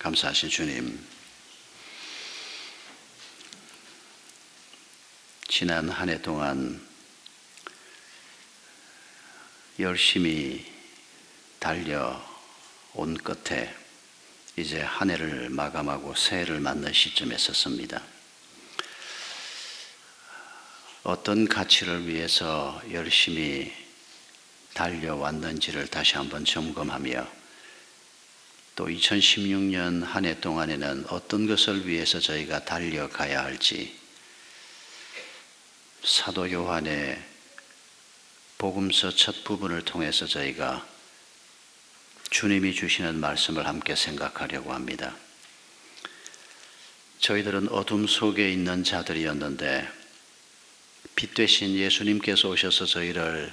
감사하신 주님, 지난 한 해 동안 열심히 달려온 끝에 이제 한 해를 마감하고 새해를 맞는 시점에 섰습니다. 어떤 가치를 위해서 열심히 달려왔는지를 다시 한번 점검하며 또 2016년 한 해 동안에는 어떤 것을 위해서 저희가 달려가야 할지 사도 요한의 복음서 첫 부분을 통해서 저희가 주님이 주시는 말씀을 함께 생각하려고 합니다. 저희들은 어둠 속에 있는 자들이었는데 빛 되신 예수님께서 오셔서 저희를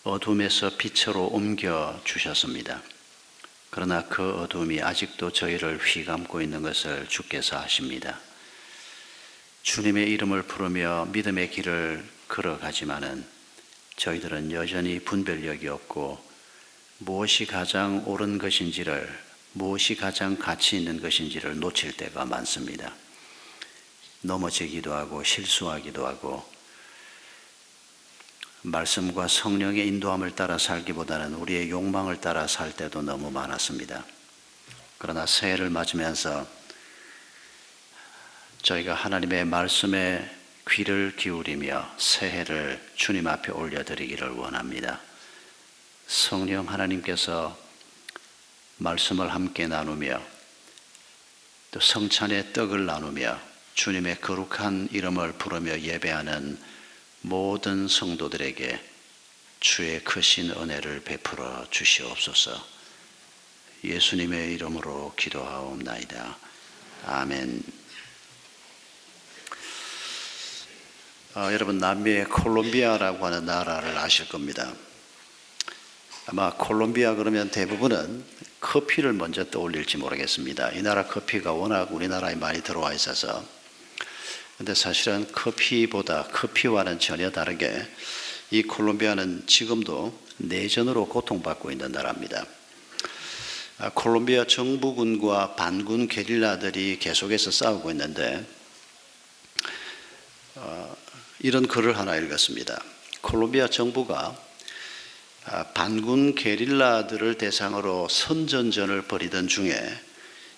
어둠에서 빛으로 옮겨 주셨습니다. 그러나 그 어둠이 아직도 저희를 휘감고 있는 것을 주께서 아십니다. 주님의 이름을 부르며 믿음의 길을 걸어가지만은 저희들은 여전히 분별력이 없고 무엇이 가장 옳은 것인지를, 무엇이 가장 가치 있는 것인지를 놓칠 때가 많습니다. 넘어지기도 하고 실수하기도 하고 말씀과 성령의 인도함을 따라 살기보다는 우리의 욕망을 따라 살 때도 너무 많았습니다. 그러나 새해를 맞으면서 저희가 하나님의 말씀에 귀를 기울이며 새해를 주님 앞에 올려드리기를 원합니다. 성령 하나님께서 말씀을 함께 나누며 또 성찬의 떡을 나누며 주님의 거룩한 이름을 부르며 예배하는 모든 성도들에게 주의 크신 은혜를 베풀어 주시옵소서. 예수님의 이름으로 기도하옵나이다. 아멘. 여러분, 남미의 콜롬비아라고 하는 나라를 아실 겁니다. 아마 콜롬비아 그러면 대부분은 커피를 먼저 떠올릴지 모르겠습니다. 이 나라 커피가 워낙 우리나라에 많이 들어와 있어서. 근데 사실은 커피와는 전혀 다르게 이 콜롬비아는 지금도 내전으로 고통받고 있는 나라입니다. 콜롬비아 정부군과 반군 게릴라들이 계속해서 싸우고 있는데 이런 글을 하나 읽었습니다. 콜롬비아 정부가 반군 게릴라들을 대상으로 선전전을 벌이던 중에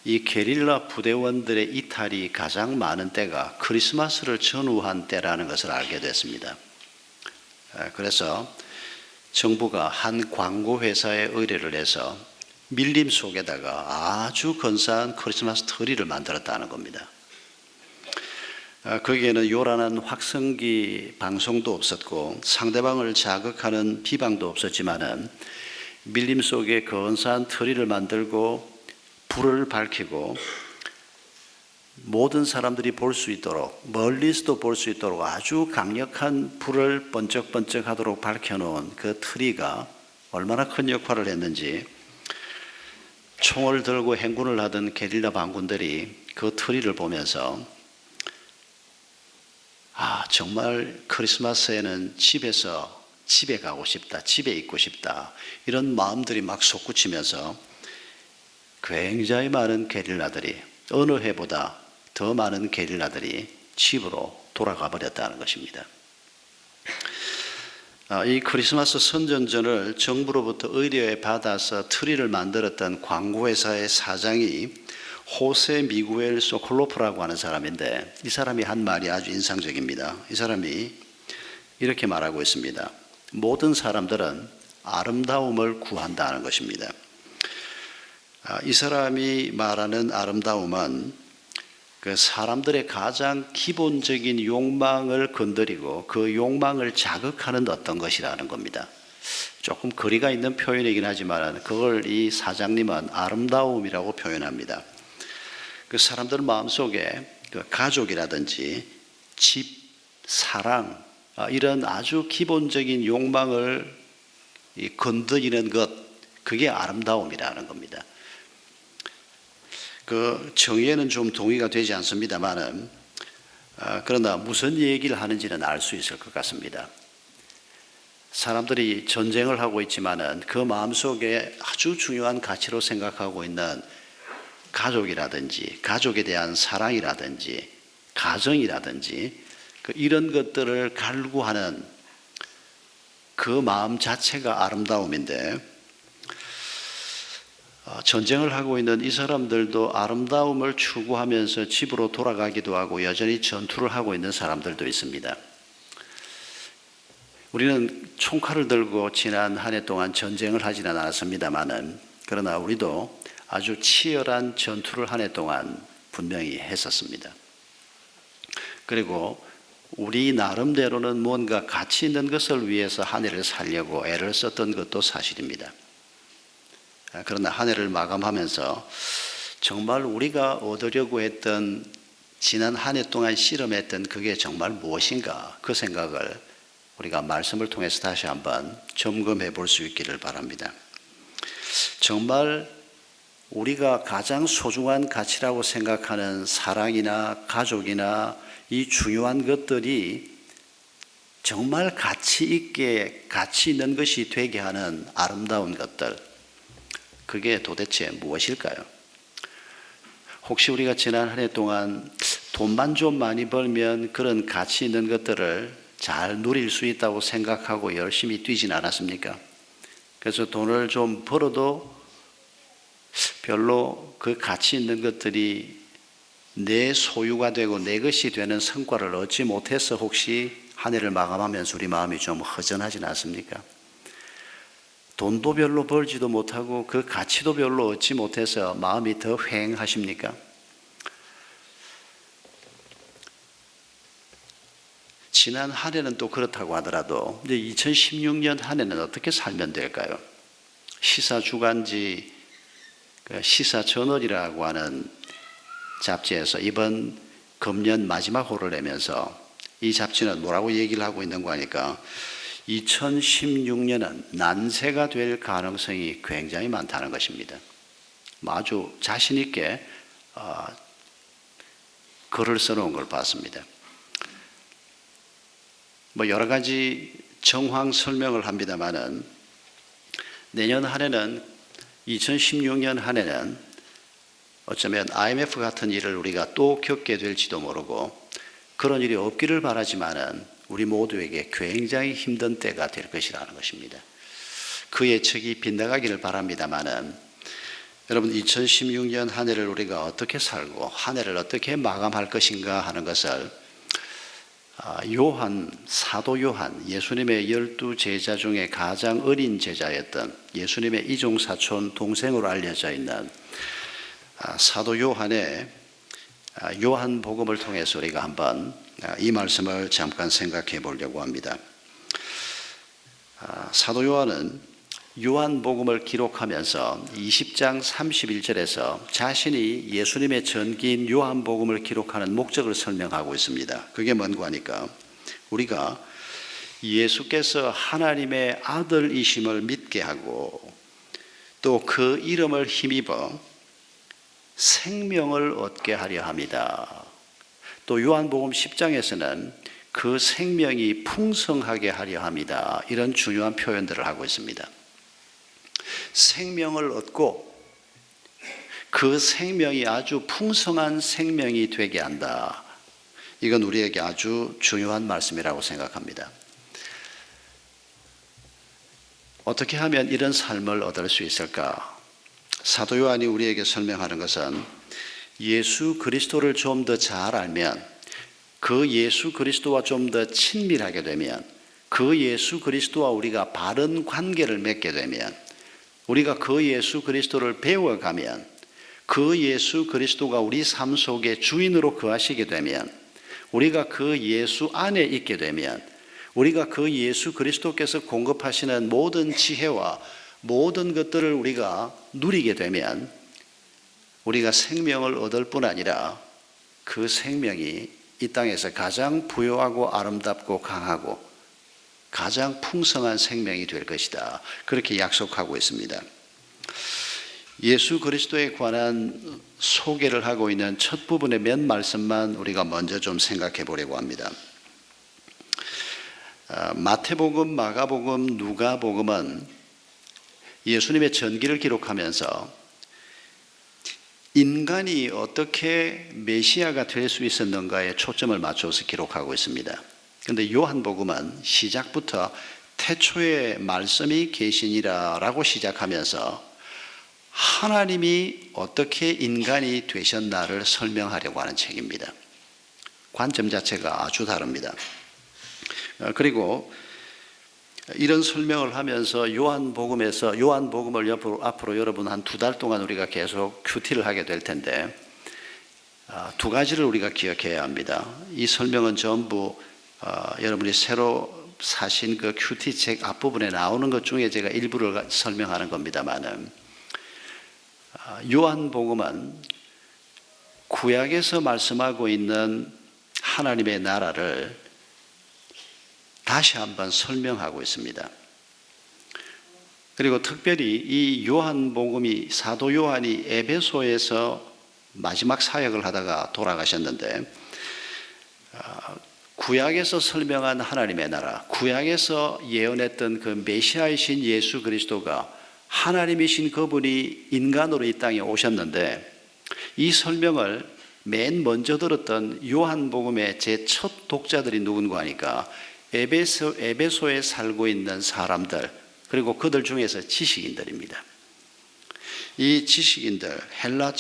이 게릴라 부대원들의 이탈이 가장 많은 때가 크리스마스를 전후한 때라는 것을 알게 됐습니다. 그래서 정부가 한 광고 회사에 의뢰를 해서 밀림 속에다가 아주 근사한 크리스마스 트리를 만들었다는 겁니다. 거기에는 요란한 확성기 방송도 없었고 상대방을 자극하는 비방도 없었지만은 밀림 속에 근사한 트리를 만들고 불을 밝히고 모든 사람들이 볼 수 있도록, 멀리서도 볼 수 있도록 아주 강력한 불을 번쩍번쩍 하도록 밝혀놓은 그 트리가 얼마나 큰 역할을 했는지 총을 들고 행군을 하던 게릴라 반군들이 그 트리를 보면서 정말 크리스마스에는 집에 가고 싶다, 집에 있고 싶다, 이런 마음들이 막 솟구치면서 굉장히 많은 게릴라들이, 어느 해보다 더 많은 게릴라들이 집으로 돌아가 버렸다는 것입니다. 이 크리스마스 선전전을 정부로부터 의뢰 받아서 트리를 만들었던 광고회사의 사장이 호세 미구엘 소콜로프라고 하는 사람인데 이 사람이 한 말이 아주 인상적입니다. 이 사람이 이렇게 말하고 있습니다. 모든 사람들은 아름다움을 구한다는 것입니다. 이 사람이 말하는 아름다움은 그 사람들의 가장 기본적인 욕망을 건드리고 그 욕망을 자극하는 어떤 것이라는 겁니다. 조금 거리가 있는 표현이긴 하지만 그걸 이 사장님은 아름다움이라고 표현합니다. 그 사람들 마음속에 그 가족이라든지 집, 사랑, 이런 아주 기본적인 욕망을 건드리는 것, 그게 아름다움이라는 겁니다. 그 정의에는 좀 동의가 되지 않습니다만은 그러나 무슨 얘기를 하는지는 알 수 있을 것 같습니다. 사람들이 전쟁을 하고 있지만은 그 마음속에 아주 중요한 가치로 생각하고 있는 가족이라든지 가족에 대한 사랑이라든지 가정이라든지 이런 것들을 갈구하는 그 마음 자체가 아름다움인데, 전쟁을 하고 있는 이 사람들도 아름다움을 추구하면서 집으로 돌아가기도 하고 여전히 전투를 하고 있는 사람들도 있습니다. 우리는 총칼을 들고 지난 한 해 동안 전쟁을 하지는 않았습니다만은, 그러나 우리도 아주 치열한 전투를 한 해 동안 분명히 했었습니다. 그리고 우리 나름대로는 뭔가 가치 있는 것을 위해서 한 해를 살려고 애를 썼던 것도 사실입니다. 그러나 한 해를 마감하면서 정말 우리가 얻으려고 했던, 지난 한 해 동안 실험했던 그게 정말 무엇인가, 그 생각을 우리가 말씀을 통해서 다시 한번 점검해 볼 수 있기를 바랍니다. 정말 우리가 가장 소중한 가치라고 생각하는 사랑이나 가족이나 이 중요한 것들이 정말 가치 있게, 가치 있는 것이 되게 하는 아름다운 것들, 그게 도대체 무엇일까요? 혹시 우리가 지난 한 해 동안 돈만 좀 많이 벌면 그런 가치 있는 것들을 잘 누릴 수 있다고 생각하고 열심히 뛰진 않았습니까? 그래서 돈을 좀 벌어도 별로 그 가치 있는 것들이 내 소유가 되고 내 것이 되는 성과를 얻지 못해서 혹시 한 해를 마감하면서 우리 마음이 좀 허전하진 않습니까? 돈도 별로 벌지도 못하고 그 가치도 별로 얻지 못해서 마음이 더 휑하십니까? 지난 한 해는 또 그렇다고 하더라도 이제 2016년 한 해는 어떻게 살면 될까요? 시사주간지 시사저널이라고 하는 잡지에서 이번 금년 마지막 호를 내면서 이 잡지는 뭐라고 얘기를 하고 있는 거 하니까 2016년은 난세가 될 가능성이 굉장히 많다는 것입니다. 아주 자신 있게 글을 써놓은 걸 봤습니다. 여러 가지 정황 설명을 합니다만은, 내년 한 해는, 2016년 한 해는 어쩌면 IMF 같은 일을 우리가 또 겪게 될지도 모르고, 그런 일이 없기를 바라지만은 우리 모두에게 굉장히 힘든 때가 될 것이라는 것입니다. 그 예측이 빗나가기를 바랍니다만은, 여러분 2016년 한 해를 우리가 어떻게 살고 한 해를 어떻게 마감할 것인가 하는 것을 사도 요한, 예수님의 12제자 중에 가장 어린 제자였던 예수님의 이종사촌 동생으로 알려져 있는 사도 요한의 요한복음을 통해서 우리가 한번 이 말씀을 잠깐 생각해 보려고 합니다. 사도 요한은 요한복음을 기록하면서 20장 31절에서 자신이 예수님의 전기인 요한복음을 기록하는 목적을 설명하고 있습니다. 그게 뭔가 하니까, 우리가 예수께서 하나님의 아들이심을 믿게 하고 또 그 이름을 힘입어 생명을 얻게 하려 합니다. 또 요한복음 10장에서는 그 생명이 풍성하게 하려 합니다. 이런 중요한 표현들을 하고 있습니다. 생명을 얻고 그 생명이 아주 풍성한 생명이 되게 한다. 이건 우리에게 아주 중요한 말씀이라고 생각합니다. 어떻게 하면 이런 삶을 얻을 수 있을까? 사도 요한이 우리에게 설명하는 것은, 예수 그리스도를 좀 더 잘 알면, 그 예수 그리스도와 좀 더 친밀하게 되면, 그 예수 그리스도와 우리가 바른 관계를 맺게 되면, 우리가 그 예수 그리스도를 배워가면, 그 예수 그리스도가 우리 삶 속에 주인으로 거하시게 되면, 우리가 그 예수 안에 있게 되면, 우리가 그 예수 그리스도께서 공급하시는 모든 지혜와 모든 것들을 우리가 누리게 되면, 우리가 생명을 얻을 뿐 아니라 그 생명이 이 땅에서 가장 부요하고 아름답고 강하고 가장 풍성한 생명이 될 것이다. 그렇게 약속하고 있습니다. 예수 그리스도에 관한 소개를 하고 있는 첫 부분의 몇 말씀만 우리가 먼저 좀 생각해 보려고 합니다. 마태복음, 마가복음, 누가복음은 예수님의 전기를 기록하면서 인간이 어떻게 메시아가 될 수 있었는가에 초점을 맞춰서 기록하고 있습니다. 그런데 요한복음은 시작부터 태초에 말씀이 계시니라라고 시작하면서 하나님이 어떻게 인간이 되셨나를 설명하려고 하는 책입니다. 관점 자체가 아주 다릅니다. 그리고 이런 설명을 하면서 요한복음을 앞으로 여러분 한 2달 동안 우리가 계속 큐티를 하게 될 텐데 두 가지를 우리가 기억해야 합니다. 이 설명은 전부 여러분이 새로 사신 그 큐티 책 앞부분에 나오는 것 중에 제가 일부를 설명하는 겁니다만은 요한복음은 구약에서 말씀하고 있는 하나님의 나라를 다시 한번 설명하고 있습니다. 그리고 특별히 이 요한복음이 사도 요한이 에베소에서 마지막 사역을 하다가 돌아가셨는데 구약에서 설명한 하나님의 나라, 구약에서 예언했던 그 메시아이신 예수 그리스도가 하나님이신 그분이 인간으로 이 땅에 오셨는데 이 설명을 맨 먼저 들었던 요한복음의 제 첫 독자들이 누군가 하니까 에베소에 살고 있는 사람들, 그리고 그들 중에서 지식인들입니다. 이 지식인들, 헬라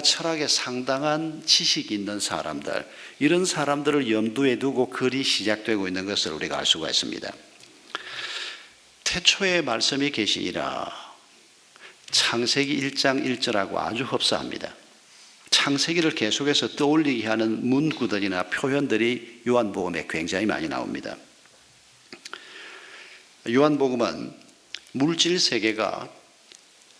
철학에 상당한 지식이 있는 사람들, 이런 사람들을 염두에 두고 글이 시작되고 있는 것을 우리가 알 수가 있습니다. 태초에 말씀이 계시니라. 창세기 1장 1절하고 아주 흡사합니다. 창세기를 계속해서 떠올리게 하는 문구들이나 표현들이 요한복음에 굉장히 많이 나옵니다. 요한복음은 물질 세계가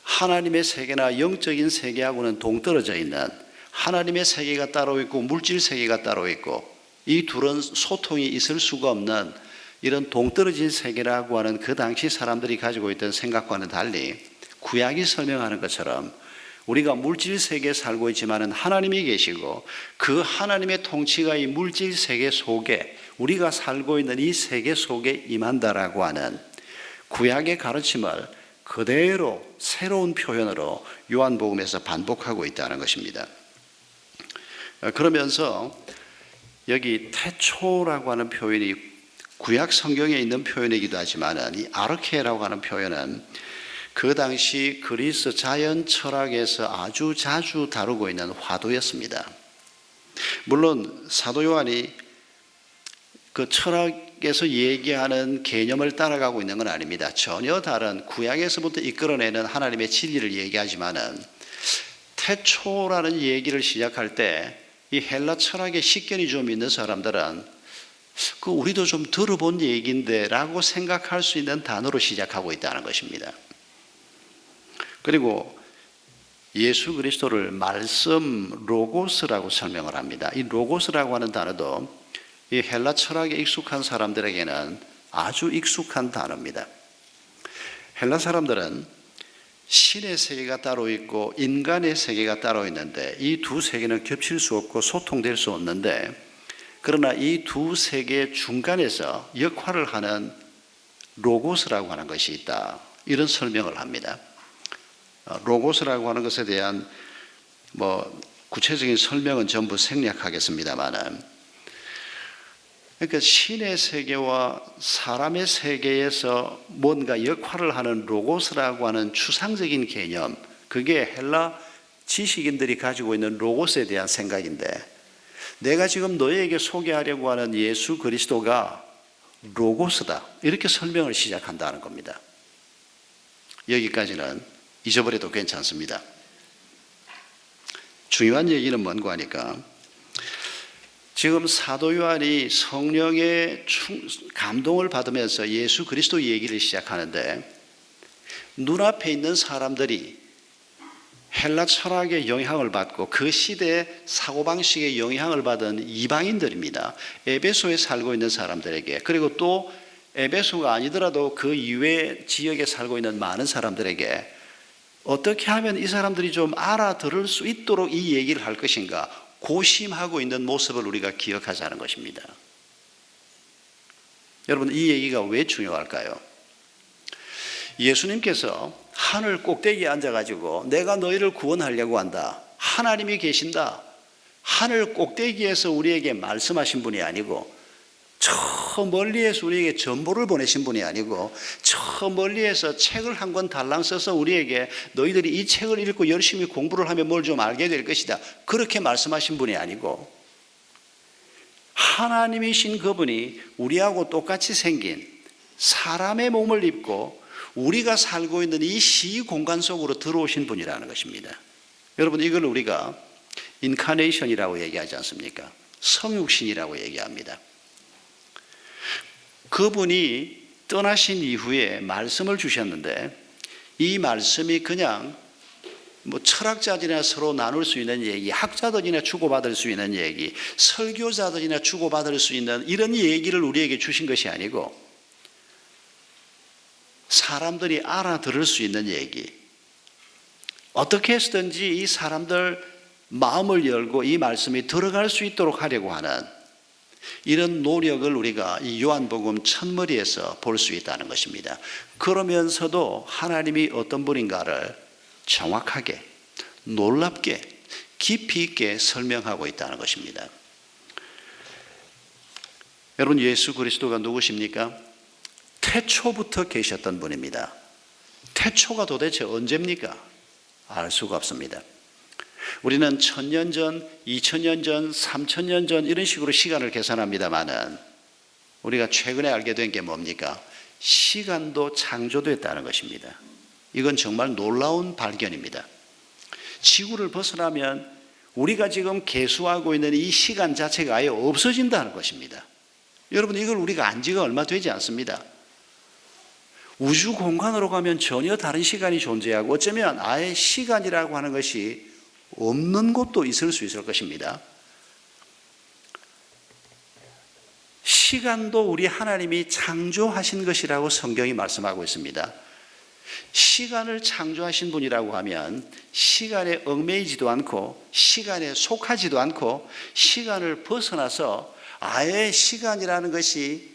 하나님의 세계나 영적인 세계하고는 동떨어져 있는, 하나님의 세계가 따로 있고 물질 세계가 따로 있고 이 둘은 소통이 있을 수가 없는 이런 동떨어진 세계라고 하는 그 당시 사람들이 가지고 있던 생각과는 달리 구약이 설명하는 것처럼 우리가 물질 세계에 살고 있지만 하나님이 계시고 그 하나님의 통치가 이 물질 세계 속에, 우리가 살고 있는 이 세계 속에 임한다라고 하는 구약의 가르침을 그대로 새로운 표현으로 요한복음에서 반복하고 있다는 것입니다. 그러면서 여기 태초라고 하는 표현이 구약 성경에 있는 표현이기도 하지만 이 아르케라고 하는 표현은 그 당시 그리스 자연 철학에서 아주 자주 다루고 있는 화두였습니다. 물론 사도 요한이 그 철학에서 얘기하는 개념을 따라가고 있는 건 아닙니다. 전혀 다른 구약에서부터 이끌어내는 하나님의 진리를 얘기하지만은 태초라는 얘기를 시작할 때 이 헬라 철학에 식견이 좀 있는 사람들은 그 우리도 좀 들어본 얘기인데 라고 생각할 수 있는 단어로 시작하고 있다는 것입니다. 그리고 예수 그리스도를 말씀 로고스라고 설명을 합니다. 이 로고스라고 하는 단어도 이 헬라 철학에 익숙한 사람들에게는 아주 익숙한 단어입니다. 헬라 사람들은 신의 세계가 따로 있고 인간의 세계가 따로 있는데 이 두 세계는 겹칠 수 없고 소통될 수 없는데, 그러나 이 두 세계 중간에서 역할을 하는 로고스라고 하는 것이 있다, 이런 설명을 합니다. 로고스라고 하는 것에 대한 구체적인 설명은 전부 생략하겠습니다만은, 그러니까 신의 세계와 사람의 세계에서 뭔가 역할을 하는 로고스라고 하는 추상적인 개념, 그게 헬라 지식인들이 가지고 있는 로고스에 대한 생각인데, 내가 지금 너희에게 소개하려고 하는 예수 그리스도가 로고스다, 이렇게 설명을 시작한다는 겁니다. 여기까지는 잊어버려도 괜찮습니다. 중요한 얘기는 뭔가 하니까, 지금 사도 요한이 성령의 감동을 받으면서 예수 그리스도 얘기를 시작하는데, 눈앞에 있는 사람들이 헬라 철학의 영향을 받고 그 시대의 사고방식의 영향을 받은 이방인들입니다. 에베소에 살고 있는 사람들에게, 그리고 또 에베소가 아니더라도 그 이외 지역에 살고 있는 많은 사람들에게 어떻게 하면 이 사람들이 좀 알아들을 수 있도록 이 얘기를 할 것인가 고심하고 있는 모습을 우리가 기억하자는 것입니다. 여러분, 이 얘기가 왜 중요할까요? 예수님께서 하늘 꼭대기에 앉아가지고 내가 너희를 구원하려고 한다, 하나님이 계신다, 하늘 꼭대기에서 우리에게 말씀하신 분이 아니고, 저 멀리에서 우리에게 전보를 보내신 분이 아니고, 저 멀리에서 책을 한 권 달랑 써서 우리에게 너희들이 이 책을 읽고 열심히 공부를 하면 뭘 좀 알게 될 것이다, 그렇게 말씀하신 분이 아니고, 하나님이신 그분이 우리하고 똑같이 생긴 사람의 몸을 입고 우리가 살고 있는 이 시공간 속으로 들어오신 분이라는 것입니다. 여러분, 이걸 우리가 인카네이션이라고 얘기하지 않습니까? 성육신이라고 얘기합니다. 그분이 떠나신 이후에 말씀을 주셨는데, 이 말씀이 그냥 철학자들이나 서로 나눌 수 있는 얘기, 학자들이나 주고받을 수 있는 얘기, 설교자들이나 주고받을 수 있는 이런 얘기를 우리에게 주신 것이 아니고, 사람들이 알아들을 수 있는 얘기, 어떻게 해서든지 이 사람들 마음을 열고 이 말씀이 들어갈 수 있도록 하려고 하는 이런 노력을 우리가 이 요한복음 첫머리에서 볼 수 있다는 것입니다. 그러면서도 하나님이 어떤 분인가를 정확하게, 놀랍게, 깊이 있게 설명하고 있다는 것입니다. 여러분, 예수 그리스도가 누구십니까? 태초부터 계셨던 분입니다. 태초가 도대체 언제입니까? 알 수가 없습니다. 우리는 1000년 전, 2000년 전, 3000년 전 이런 식으로 시간을 계산합니다마는, 우리가 최근에 알게 된 게 뭡니까? 시간도 창조됐다는 것입니다. 이건 정말 놀라운 발견입니다. 지구를 벗어나면 우리가 지금 계수하고 있는 이 시간 자체가 아예 없어진다는 것입니다. 여러분, 이걸 우리가 안 지가 얼마 되지 않습니다. 우주 공간으로 가면 전혀 다른 시간이 존재하고, 어쩌면 아예 시간이라고 하는 것이 없는 곳도 있을 수 있을 것입니다. 시간도 우리 하나님이 창조하신 것이라고 성경이 말씀하고 있습니다. 시간을 창조하신 분이라고 하면 시간에 얽매이지도 않고 시간에 속하지도 않고 시간을 벗어나서 아예 시간이라는 것이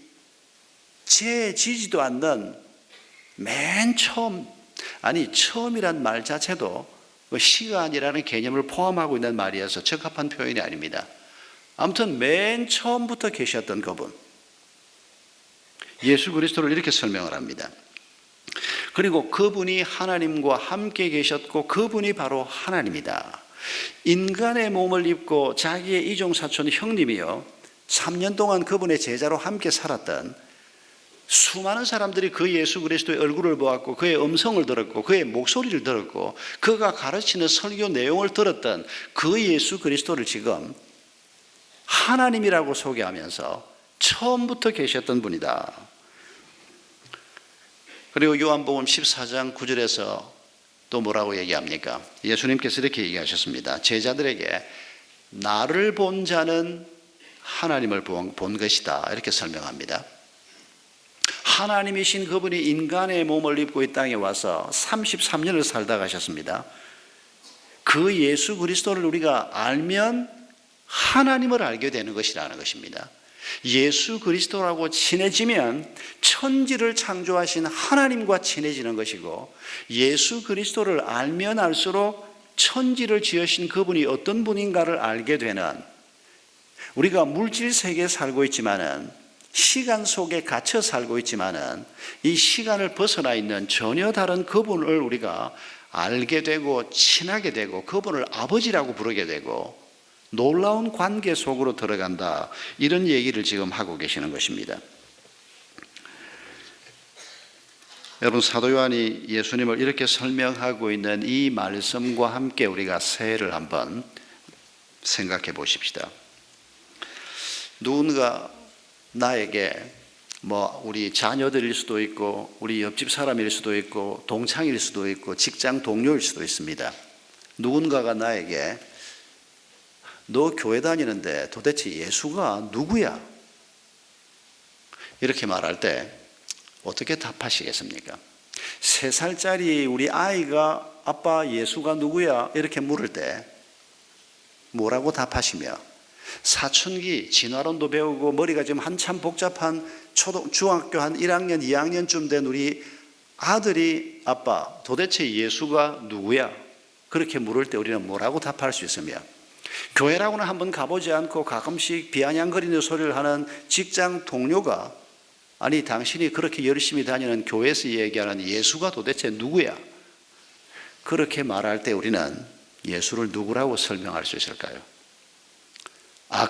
재지지도 않는 맨 처음, 처음이란 말 자체도 시간이라는 개념을 포함하고 있는 말이어서 적합한 표현이 아닙니다. 아무튼 맨 처음부터 계셨던 그분, 예수 그리스도를 이렇게 설명을 합니다. 그리고 그분이 하나님과 함께 계셨고 그분이 바로 하나님이다. 인간의 몸을 입고 자기의 이종사촌 형님이요, 3년 동안 그분의 제자로 함께 살았던, 수많은 사람들이 그 예수 그리스도의 얼굴을 보았고 그의 음성을 들었고 그의 목소리를 들었고 그가 가르치는 설교 내용을 들었던 그 예수 그리스도를 지금 하나님이라고 소개하면서 처음부터 계셨던 분이다. 그리고 요한복음 14장 9절에서 또 뭐라고 얘기합니까? 예수님께서 이렇게 얘기하셨습니다. 제자들에게 나를 본 자는 하나님을 본 것이다, 이렇게 설명합니다. 하나님이신 그분이 인간의 몸을 입고 이 땅에 와서 33년을 살다 가셨습니다. 그 예수 그리스도를 우리가 알면 하나님을 알게 되는 것이라는 것입니다. 예수 그리스도라고 친해지면 천지를 창조하신 하나님과 친해지는 것이고, 예수 그리스도를 알면 알수록 천지를 지으신 그분이 어떤 분인가를 알게 되는, 우리가 물질 세계에 살고 있지만은, 시간 속에 갇혀 살고 있지만은, 이 시간을 벗어나 있는 전혀 다른 그분을 우리가 알게 되고 친하게 되고 그분을 아버지라고 부르게 되고 놀라운 관계 속으로 들어간다, 이런 얘기를 지금 하고 계시는 것입니다. 여러분, 사도 요한이 예수님을 이렇게 설명하고 있는 이 말씀과 함께 우리가 새해를 한번 생각해 보십시다. 누군가 나에게 우리 자녀들일 수도 있고 우리 옆집 사람일 수도 있고 동창일 수도 있고 직장 동료일 수도 있습니다. 누군가가 나에게 너 교회 다니는데 도대체 예수가 누구야? 이렇게 말할 때 어떻게 답하시겠습니까? 3살짜리 우리 아이가 아빠 예수가 누구야? 이렇게 물을 때 뭐라고 답하시며, 사춘기 진화론도 배우고 머리가 지금 한참 복잡한 중학교 한 1학년 2학년쯤 된 우리 아들이 아빠 도대체 예수가 누구야? 그렇게 물을 때 우리는 뭐라고 답할 수 있으며, 교회라고는 한번 가보지 않고 가끔씩 비아냥거리는 소리를 하는 직장 동료가 아니 당신이 그렇게 열심히 다니는 교회에서 얘기하는 예수가 도대체 누구야? 그렇게 말할 때 우리는 예수를 누구라고 설명할 수 있을까요?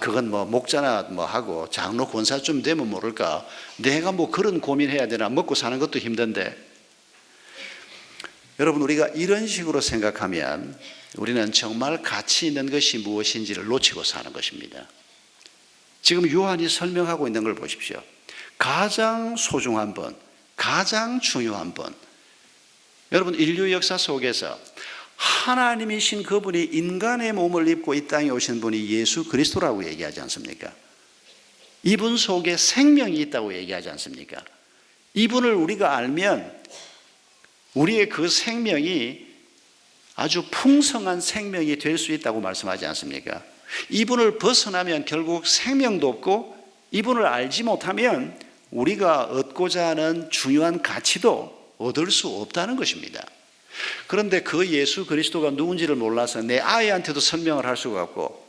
그건 뭐 목자나 뭐 하고 장로 권사쯤 되면 모를까? 내가 뭐 그런 고민해야 되나? 먹고 사는 것도 힘든데. 여러분, 우리가 이런 식으로 생각하면 우리는 정말 가치 있는 것이 무엇인지를 놓치고 사는 것입니다. 지금 요한이 설명하고 있는 걸 보십시오. 가장 소중한 분, 가장 중요한 분. 여러분, 인류 역사 속에서 하나님이신 그분이 인간의 몸을 입고 이 땅에 오신 분이 예수 그리스도라고 얘기하지 않습니까? 이분 속에 생명이 있다고 얘기하지 않습니까? 이분을 우리가 알면 우리의 그 생명이 아주 풍성한 생명이 될 수 있다고 말씀하지 않습니까? 이분을 벗어나면 결국 생명도 없고, 이분을 알지 못하면 우리가 얻고자 하는 중요한 가치도 얻을 수 없다는 것입니다. 그런데 그 예수 그리스도가 누군지를 몰라서 내 아이한테도 설명을 할 수가 없고,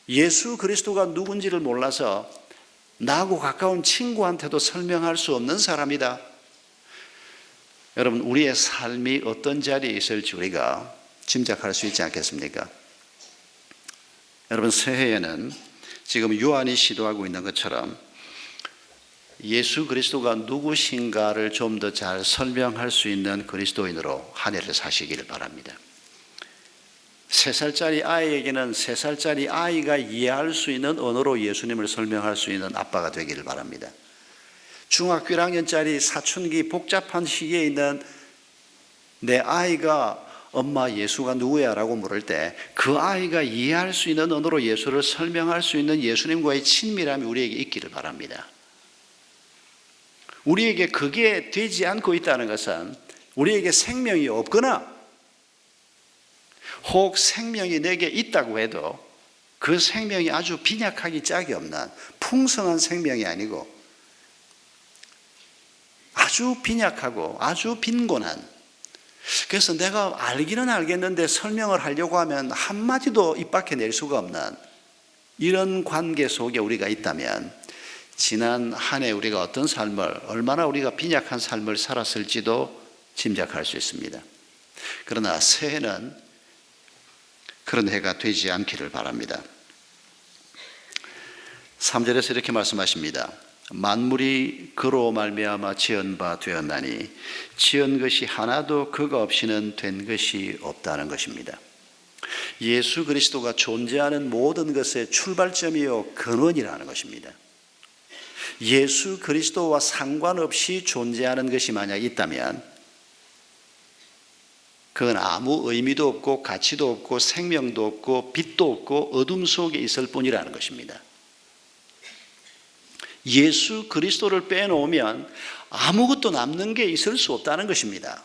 예수 그리스도가 누군지를 몰라서 나하고 가까운 친구한테도 설명할 수 없는 사람이다. 여러분, 우리의 삶이 어떤 자리에 있을지 우리가 짐작할 수 있지 않겠습니까? 여러분, 새해에는 지금 요한이 시도하고 있는 것처럼 예수 그리스도가 누구신가를 좀 더 잘 설명할 수 있는 그리스도인으로 한 해를 사시기를 바랍니다. 3살짜리 아이에게는 3살짜리 아이가 이해할 수 있는 언어로 예수님을 설명할 수 있는 아빠가 되기를 바랍니다. 중학교 1학년짜리 사춘기 복잡한 시기에 있는 내 아이가 엄마 예수가 누구야? 라고 물을 때 그 아이가 이해할 수 있는 언어로 예수를 설명할 수 있는 예수님과의 친밀함이 우리에게 있기를 바랍니다. 우리에게 그게 되지 않고 있다는 것은 우리에게 생명이 없거나 혹 생명이 내게 있다고 해도 그 생명이 아주 빈약하기 짝이 없는 풍성한 생명이 아니고 아주 빈약하고 아주 빈곤한, 그래서 내가 알기는 알겠는데 설명을 하려고 하면 한마디도 입 밖에 낼 수가 없는 이런 관계 속에 우리가 있다면 지난 한 해 우리가 어떤 삶을, 얼마나 우리가 빈약한 삶을 살았을지도 짐작할 수 있습니다. 그러나 새해는 그런 해가 되지 않기를 바랍니다. 3절에서 이렇게 말씀하십니다. 만물이 그로 말미암아 지은 바 되었나니 지은 것이 하나도 그가 없이는 된 것이 없다는 것입니다. 예수 그리스도가 존재하는 모든 것의 출발점이요 근원이라는 것입니다. 예수 그리스도와 상관없이 존재하는 것이 만약 있다면 그건 아무 의미도 없고 가치도 없고 생명도 없고 빛도 없고 어둠 속에 있을 뿐이라는 것입니다. 예수 그리스도를 빼놓으면 아무것도 남는 게 있을 수 없다는 것입니다.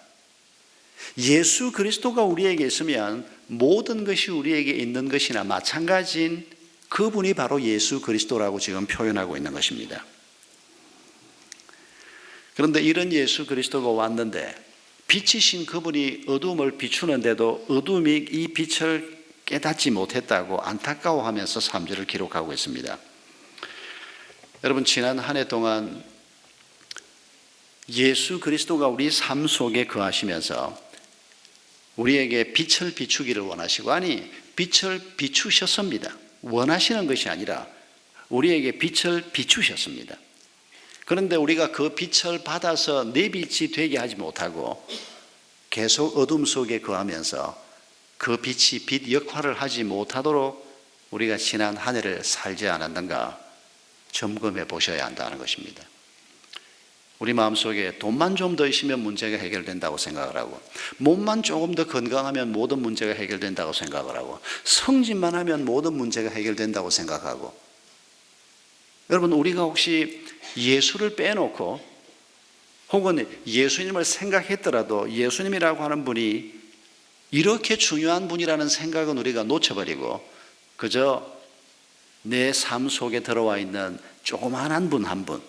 예수 그리스도가 우리에게 있으면 모든 것이 우리에게 있는 것이나 마찬가지인 그분이 바로 예수 그리스도라고 지금 표현하고 있는 것입니다. 그런데 이런 예수 그리스도가 왔는데 빛이신 그분이 어둠을 비추는데도 어둠이 이 빛을 깨닫지 못했다고 안타까워하면서 3절을 기록하고 있습니다. 여러분, 지난 한 해 동안 예수 그리스도가 우리 삶 속에 거하시면서 우리에게 빛을 비추기를 원하시고, 아니 빛을 비추셨습니다. 원하시는 것이 아니라 우리에게 빛을 비추셨습니다. 그런데 우리가 그 빛을 받아서 내 빛이 되게 하지 못하고 계속 어둠 속에 거하면서 그 빛이 빛 역할을 하지 못하도록 우리가 지난 한 해를 살지 않았는가 점검해 보셔야 한다는 것입니다. 우리 마음속에 돈만 좀 더 있으면 문제가 해결된다고 생각을 하고, 몸만 조금 더 건강하면 모든 문제가 해결된다고 생각을 하고, 성진만 하면 모든 문제가 해결된다고 생각하고, 여러분, 우리가 혹시 예수를 빼놓고 혹은 예수님을 생각했더라도 예수님이라고 하는 분이 이렇게 중요한 분이라는 생각은 우리가 놓쳐버리고 그저 내 삶 속에 들어와 있는 조그만한 분 한 분,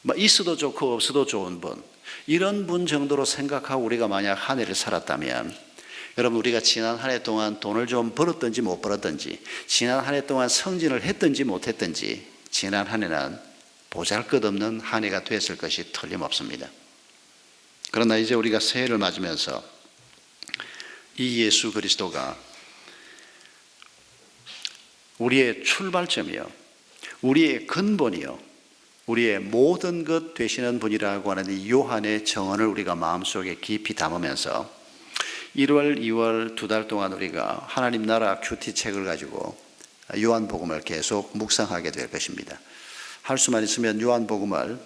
뭐 있어도 좋고 없어도 좋은 분, 이런 분 정도로 생각하고 우리가 만약 한 해를 살았다면, 여러분, 우리가 지난 한 해 동안 돈을 좀 벌었든지 못 벌었든지, 지난 한 해 동안 성진을 했든지 못 했든지, 지난 한 해는 보잘것없는 한 해가 됐을 것이 틀림없습니다. 그러나 이제 우리가 새해를 맞으면서 이 예수 그리스도가 우리의 출발점이요, 우리의 근본이요, 우리의 모든 것 되시는 분이라고 하는 이 요한의 정언을 우리가 마음속에 깊이 담으면서 1월, 2월 두 달 동안 우리가 하나님 나라 큐티 책을 가지고 요한복음을 계속 묵상하게 될 것입니다. 할 수만 있으면 요한복음을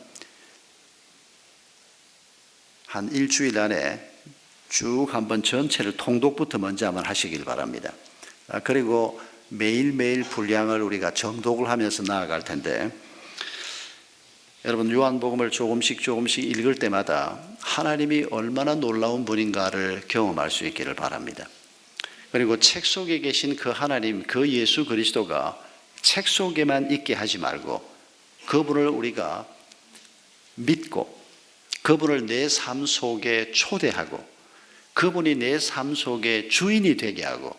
한 일주일 안에 쭉 한번 전체를 통독부터 먼저 한번 하시길 바랍니다. 그리고 매일매일 분량을 우리가 정독을 하면서 나아갈 텐데, 여러분, 요한복음을 조금씩 읽을 때마다 하나님이 얼마나 놀라운 분인가를 경험할 수 있기를 바랍니다. 그리고 책 속에 계신 그 하나님, 그 예수 그리스도가 책 속에만 있게 하지 말고 그분을 우리가 믿고 그분을 내 삶 속에 초대하고 그분이 내 삶 속에 주인이 되게 하고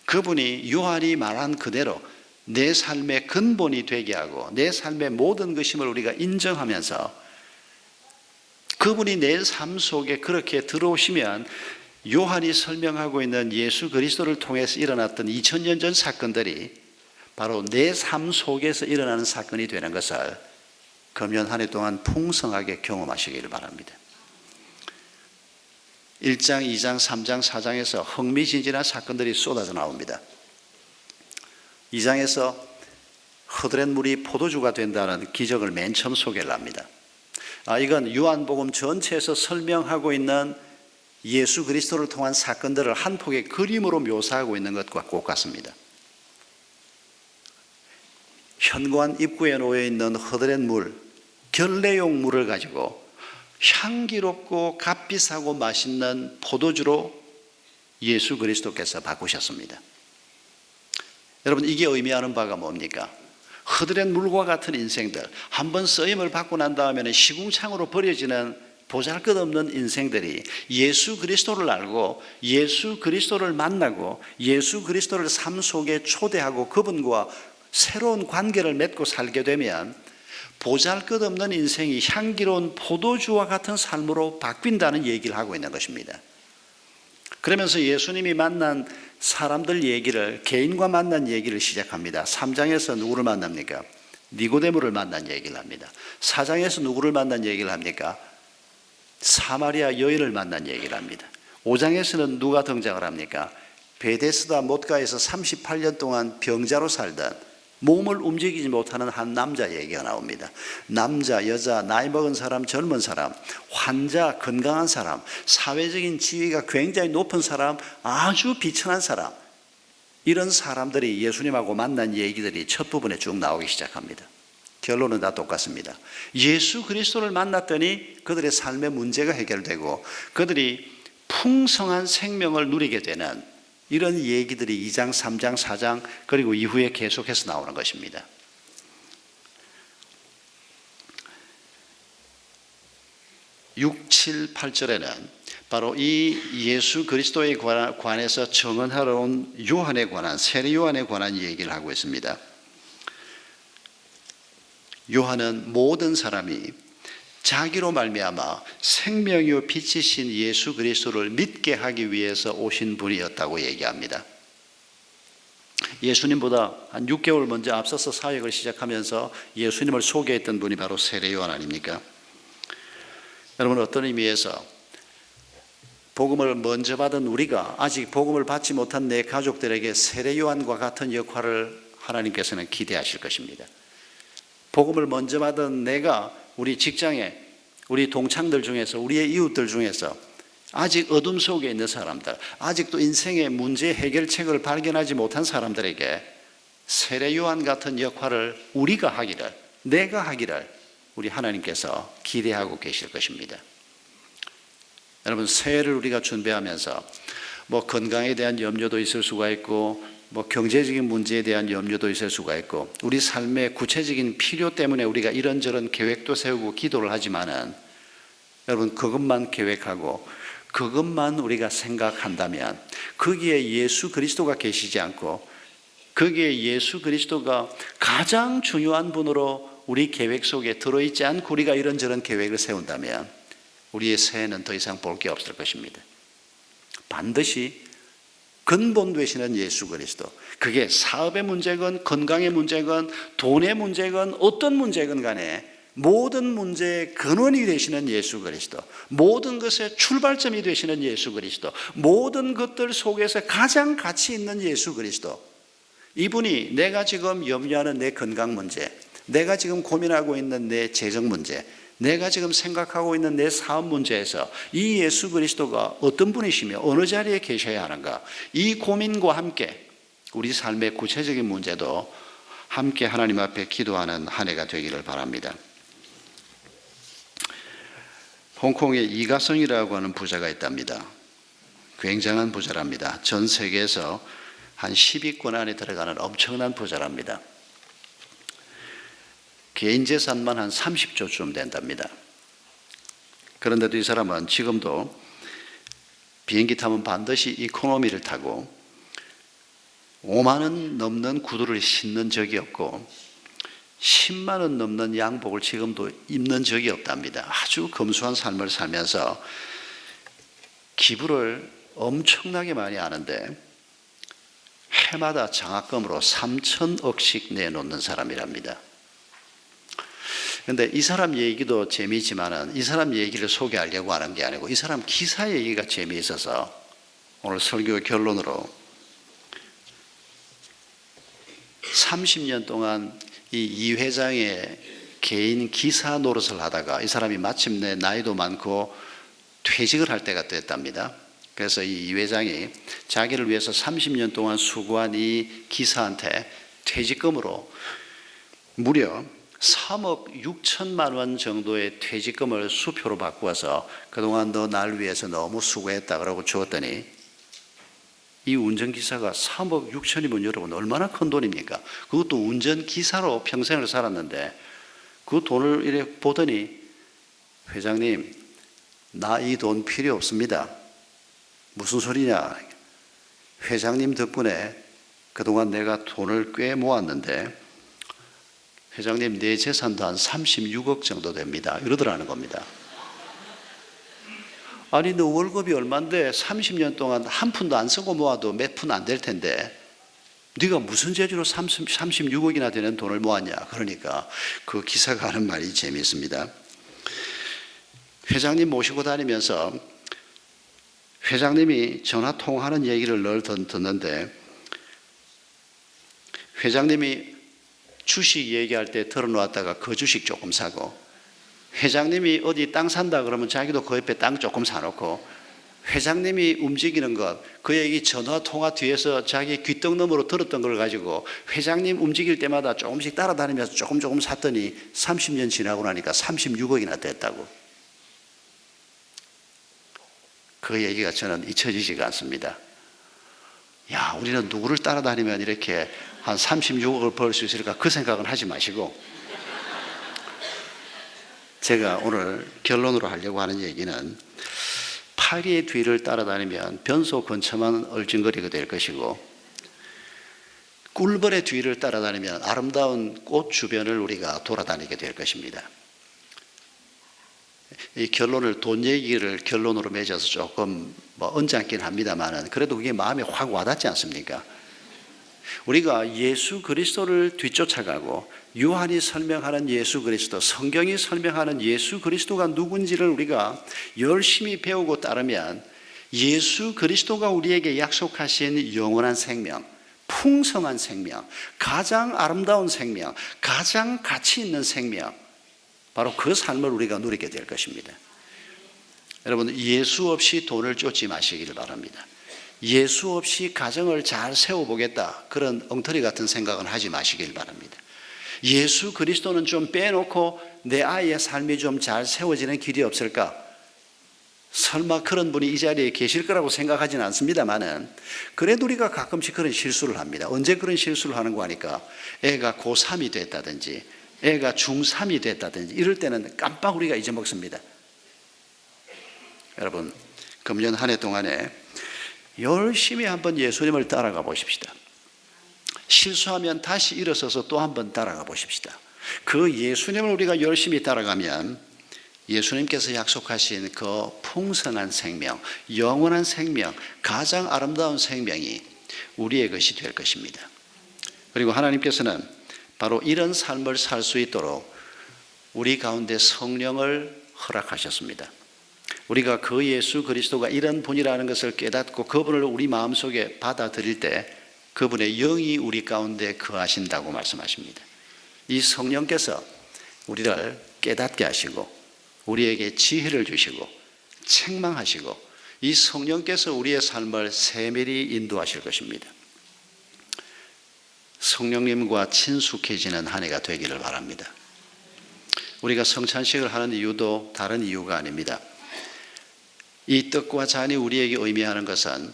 그분이 요한이 말한 그대로 내 삶의 근본이 되게 하고 내 삶의 모든 것임을 우리가 인정하면서 그분이 내 삶 속에 그렇게 들어오시면 요한이 설명하고 있는 예수 그리스도를 통해서 일어났던 2000년 전 사건들이 바로 내 삶 속에서 일어나는 사건이 되는 것을 금년 한 해 동안 풍성하게 경험하시기를 바랍니다. 1장, 2장, 3장, 4장에서 흥미진진한 사건들이 쏟아져 나옵니다. 2장에서 흐드렛 물이 포도주가 된다는 기적을 맨 처음 소개를 합니다. 이건 요한복음 전체에서 설명하고 있는 예수 그리스도를 통한 사건들을 한 폭의 그림으로 묘사하고 있는 것과 똑같습니다. 현관 입구에 놓여 있는 흐드렛 물, 결례용 물을 가지고 향기롭고 값비싸고 맛있는 포도주로 예수 그리스도께서 바꾸셨습니다. 여러분, 이게 의미하는 바가 뭡니까? 흐드렛 물과 같은 인생들, 한번 쓰임을 받고 난 다음에는 시궁창으로 버려지는 보잘것없는 인생들이 예수 그리스도를 알고 예수 그리스도를 만나고 예수 그리스도를 삶 속에 초대하고 그분과 새로운 관계를 맺고 살게 되면 보잘것없는 인생이 향기로운 포도주와 같은 삶으로 바뀐다는 얘기를 하고 있는 것입니다. 그러면서 예수님이 만난 사람들 얘기를, 개인과 만난 얘기를 시작합니다. 3장에서 누구를 만납니까? 니고데모를 만난 얘기를 합니다. 4장에서 누구를 만난 얘기를 합니까? 사마리아 여인을 만난 얘기를 합니다. 5장에서는 누가 등장을 합니까? 베데스다 못가에서 38년 동안 병자로 살던 몸을 움직이지 못하는 한 남자 얘기가 나옵니다. 남자, 여자, 나이 먹은 사람, 젊은 사람, 환자, 건강한 사람, 사회적인 지위가 굉장히 높은 사람, 아주 비천한 사람, 이런 사람들이 예수님하고 만난 얘기들이 첫 부분에 쭉 나오기 시작합니다. 결론은 다 똑같습니다. 예수 그리스도를 만났더니 그들의 삶의 문제가 해결되고 그들이 풍성한 생명을 누리게 되는 이런 얘기들이 2장, 3장, 4장 그리고 이후에 계속해서 나오는 것입니다. (6, 7, 8절에는) 바로 이 예수 그리스도에 관해서 증언하러 온 요한에 관한, 세례 요한에 관한 얘기를 하고 있습니다. 요한은 모든 사람이 자기로 말미암아 생명이요 빛이신 예수 그리스도를 믿게 하기 위해서 오신 분이었다고 얘기합니다. 예수님보다 한 6개월 먼저 앞서서 사역을 시작하면서 예수님을 소개했던 분이 바로 세례 요한 아닙니까? 여러분, 어떤 의미에서 복음을 먼저 받은 우리가 아직 복음을 받지 못한 내 가족들에게 세례 요한과 같은 역할을 하나님께서는 기대하실 것입니다. 복음을 먼저 받은 내가 우리 직장에, 우리 동창들 중에서, 우리의 이웃들 중에서 아직 어둠 속에 있는 사람들, 아직도 인생의 문제 해결책을 발견하지 못한 사람들에게 세례 요한 같은 역할을 우리가 하기를, 내가 하기를 우리 하나님께서 기대하고 계실 것입니다. 여러분, 새해를 우리가 준비하면서 건강에 대한 염려도 있을 수가 있고 뭐 경제적인 문제에 대한 염려도 있을 수가 있고 우리 삶의 구체적인 필요 때문에 우리가 이런저런 계획도 세우고 기도를 하지만은 여러분 그것만 계획하고 그것만 우리가 생각한다면 거기에 예수 그리스도가 계시지 않고 거기에 예수 그리스도가 가장 중요한 분으로 우리 계획 속에 들어있지 않고 우리가 이런저런 계획을 세운다면 우리의 새해는 더 이상 볼 게 없을 것입니다. 반드시 근본 되시는 예수 그리스도, 그게 사업의 문제건 건강의 문제건 돈의 문제건 어떤 문제건 간에 모든 문제의 근원이 되시는 예수 그리스도, 모든 것의 출발점이 되시는 예수 그리스도, 모든 것들 속에서 가장 가치 있는 예수 그리스도, 이분이 내가 지금 염려하는 내 건강 문제, 내가 지금 고민하고 있는 내 재정 문제, 내가 지금 생각하고 있는 내 사업 문제에서 이 예수 그리스도가 어떤 분이시며 어느 자리에 계셔야 하는가, 이 고민과 함께 우리 삶의 구체적인 문제도 함께 하나님 앞에 기도하는 한 해가 되기를 바랍니다. 홍콩에 이가성이라고 하는 부자가 있답니다. 굉장한 부자랍니다. 전 세계에서 한 10위권 안에 들어가는 엄청난 부자랍니다. 개인 재산만 한 30조쯤 된답니다. 그런데도 이 사람은 지금도 비행기 타면 반드시 이코노미를 타고 5만 원 넘는 구두를 신는 적이 없고 10만 원 넘는 양복을 지금도 입는 적이 없답니다. 아주 검소한 삶을 살면서 기부를 엄청나게 많이 하는데 해마다 장학금으로 3천억씩 내놓는 사람이랍니다. 그런데 이 사람 얘기도 재미있지만은 이 사람 얘기를 소개하려고 하는 게 아니고 이 사람 기사 얘기가 재미있어서 오늘 설교 결론으로 30년 동안 이 회장의 개인 기사 노릇을 하다가 이 사람이 마침내 나이도 많고 퇴직을 할 때가 됐답니다. 그래서 이 회장이 자기를 위해서 30년 동안 수고한 이 기사한테 퇴직금으로 무려 3억 6천만 원 정도의 퇴직금을 수표로 바꾸어서 그동안 너 날 위해서 너무 수고했다 그러고 주었더니 이 운전기사가 3억 6천이면 여러분 얼마나 큰 돈입니까? 그것도 운전기사로 평생을 살았는데 그 돈을 이렇게 보더니 회장님 나 이 돈 필요 없습니다. 무슨 소리냐? 회장님 덕분에 그동안 내가 돈을 꽤 모았는데 회장님 내 재산도 한 36억 정도 됩니다. 이러더라는 겁니다. 아니 너 월급이 얼만데 30년 동안 한 푼도 안 쓰고 모아도 몇 푼 안 될 텐데 네가 무슨 재주로 36억이나 되는 돈을 모았냐. 그러니까 그 기사가 하는 말이 재미있습니다. 회장님 모시고 다니면서 회장님이 전화 통화하는 얘기를 늘 듣는데 회장님이 주식 얘기할 때 들어놓았다가 그 주식 조금 사고 회장님이 어디 땅 산다 그러면 자기도 그 옆에 땅 조금 사놓고 회장님이 움직이는 것, 그 얘기 전화 통화 뒤에서 자기 귓등너머로 들었던 걸 가지고 회장님 움직일 때마다 조금씩 따라다니면서 조금 샀더니 30년 지나고 나니까 36억이나 됐다고. 그 얘기가 저는 잊혀지지가 않습니다. 야, 우리는 누구를 따라다니면 이렇게 한 36억을 벌 수 있을까 그 생각은 하지 마시고 제가 오늘 결론으로 하려고 하는 얘기는 파리의 뒤를 따라다니면 변소 근처만 얼진거리게 될 것이고 꿀벌의 뒤를 따라다니면 아름다운 꽃 주변을 우리가 돌아다니게 될 것입니다. 이 결론을 돈 얘기를 결론으로 맺어서 조금 언짢긴 합니다만은 그래도 그게 마음에 확 와닿지 않습니까? 우리가 예수 그리스도를 뒤쫓아가고 요한이 설명하는 예수 그리스도, 성경이 설명하는 예수 그리스도가 누군지를 우리가 열심히 배우고 따르면 예수 그리스도가 우리에게 약속하신 영원한 생명, 풍성한 생명, 가장 아름다운 생명, 가장 가치 있는 생명, 바로 그 삶을 우리가 누리게 될 것입니다. 여러분 예수 없이 돈을 쫓지 마시기를 바랍니다. 예수 없이 가정을 잘 세워보겠다 그런 엉터리 같은 생각은 하지 마시길 바랍니다. 예수 그리스도는 좀 빼놓고 내 아이의 삶이 좀 잘 세워지는 길이 없을까? 설마 그런 분이 이 자리에 계실 거라고 생각하지는 않습니다만은 그래도 우리가 가끔씩 그런 실수를 합니다. 언제 그런 실수를 하는 거 하니까 애가 고3이 됐다든지 애가 중3이 됐다든지 이럴 때는 깜빡 우리가 잊어먹습니다. 여러분, 금년 한 해 동안에 열심히 한번 예수님을 따라가 보십시다. 실수하면 다시 일어서서 또 한번 따라가 보십시다. 그 예수님을 우리가 열심히 따라가면 예수님께서 약속하신 그 풍성한 생명, 영원한 생명, 가장 아름다운 생명이 우리의 것이 될 것입니다. 그리고 하나님께서는 바로 이런 삶을 살 수 있도록 우리 가운데 성령을 허락하셨습니다. 우리가 그 예수 그리스도가 이런 분이라는 것을 깨닫고 그분을 우리 마음속에 받아들일 때 그분의 영이 우리 가운데 거하신다고 말씀하십니다. 이 성령께서 우리를 깨닫게 하시고 우리에게 지혜를 주시고 책망하시고 이 성령께서 우리의 삶을 세밀히 인도하실 것입니다. 성령님과 친숙해지는 한 해가 되기를 바랍니다. 우리가 성찬식을 하는 이유도 다른 이유가 아닙니다. 이 떡과 잔이 우리에게 의미하는 것은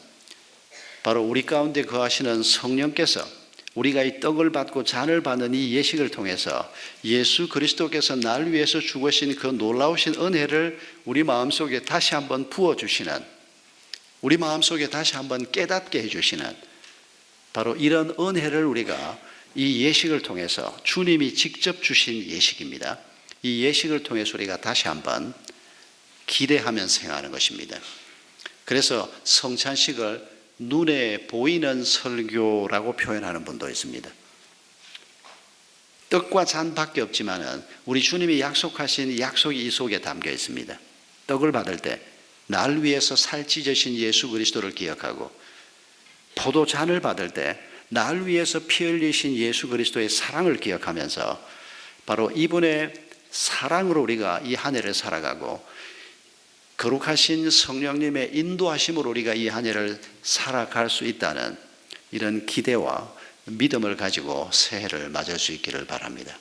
바로 우리 가운데 거하시는 성령께서 우리가 이 떡을 받고 잔을 받는 이 예식을 통해서 예수 그리스도께서 날 위해서 죽으신 그 놀라우신 은혜를 우리 마음속에 다시 한번 부어주시는, 우리 마음속에 다시 한번 깨닫게 해주시는 바로 이런 은혜를 우리가 이 예식을 통해서 주님이 직접 주신 예식입니다. 이 예식을 통해서 우리가 다시 한번 기대하면서 행하는 것입니다. 그래서 성찬식을 눈에 보이는 설교라고 표현하는 분도 있습니다. 떡과 잔밖에 없지만은 우리 주님이 약속하신 약속이 이 속에 담겨 있습니다. 떡을 받을 때 날 위해서 살 찢으신 예수 그리스도를 기억하고 포도잔을 받을 때 날 위해서 피 흘리신 예수 그리스도의 사랑을 기억하면서 바로 이분의 사랑으로 우리가 이 한 해를 살아가고 거룩하신 성령님의 인도하심으로 우리가 이 한 해를 살아갈 수 있다는 이런 기대와 믿음을 가지고 새해를 맞을 수 있기를 바랍니다.